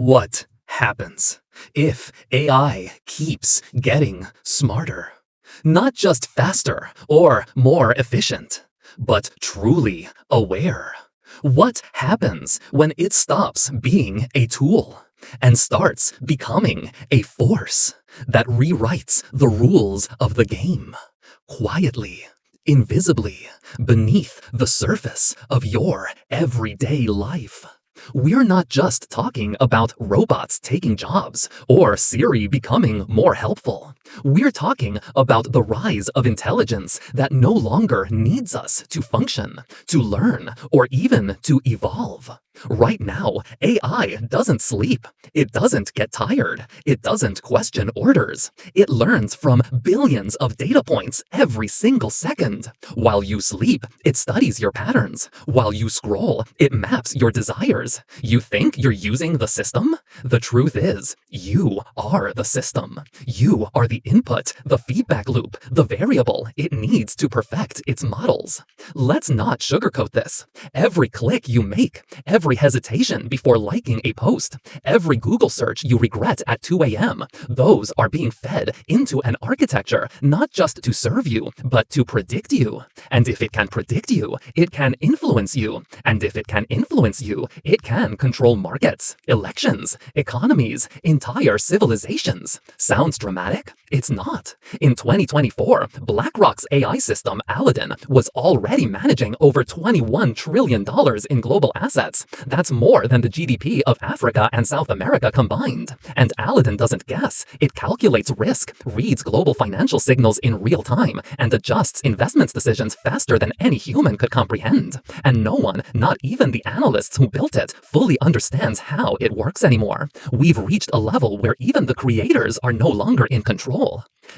What happens if AI keeps getting smarter? Not just faster or more efficient, but truly aware. What happens when it stops being a tool and starts becoming a force that rewrites the rules of the game quietly, invisibly, beneath the surface of your everyday life? We're not just talking about robots taking jobs or Siri becoming more helpful. We're talking about the rise of intelligence that no longer needs us to function, to learn, or even to evolve. Right now, AI doesn't sleep. It doesn't get tired. It doesn't question orders. It learns from billions of data points every single second. While you sleep, it studies your patterns. While you scroll, it maps your desires. You think you're using the system? The truth is, you are the system. You are the input, the feedback loop, the variable it needs to perfect its models. Let's not sugarcoat this. Every click you make, every hesitation before liking a post, every Google search you regret at 2 a.m., those are being fed into an architecture not just to serve you, but to predict you. And if it can predict you, it can influence you. And if it can influence you, it can control markets, elections, economies, entire civilizations. Sounds dramatic? It's not. In 2024, BlackRock's AI system, ALADDIN, was already managing over $21 trillion in global assets. That's more than the GDP of Africa and South America combined. And ALADDIN doesn't guess. It calculates risk, reads global financial signals in real time, and adjusts investments decisions faster than any human could comprehend. And no one, not even the analysts who built it, fully understands how it works anymore. We've reached a level where even the creators are no longer in control.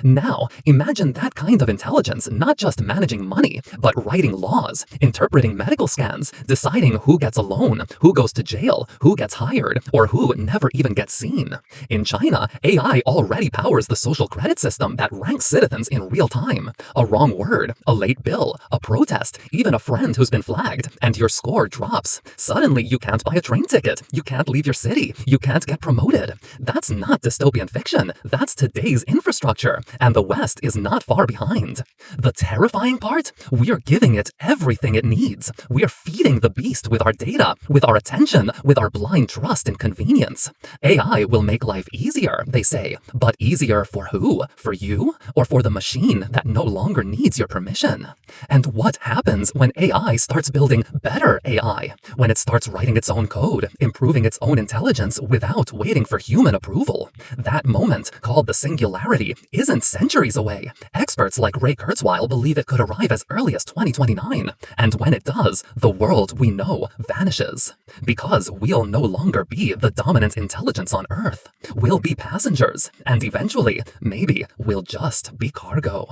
Now, imagine that kind of intelligence not just managing money, but writing laws, interpreting medical scans, deciding who gets a loan, who goes to jail, who gets hired, or who never even gets seen. In China, AI already powers the social credit system that ranks citizens in real time. A wrong word, a late bill, a protest, even a friend who's been flagged, and your score drops. Suddenly, you can't buy a train ticket, you can't leave your city, you can't get promoted. That's not dystopian fiction, that's today's infrastructure. And the West is not far behind. The terrifying part? We're giving it everything it needs. We're feeding the beast with our data, with our attention, with our blind trust and convenience. AI will make life easier, they say. But easier for who? For you? Or for the machine that no longer needs your permission? And what happens when AI starts building better AI? When it starts writing its own code, improving its own intelligence without waiting for human approval? That moment, called the Singularity, isn't centuries away. Experts like Ray Kurzweil believe it could arrive as early as 2029. And when it does, the world we know vanishes. Because we'll no longer be the dominant intelligence on Earth. We'll be passengers, and eventually, maybe we'll just be cargo.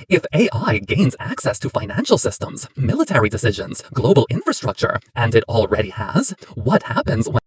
If AI gains access to financial systems, military decisions, global infrastructure, and it already has, what happens when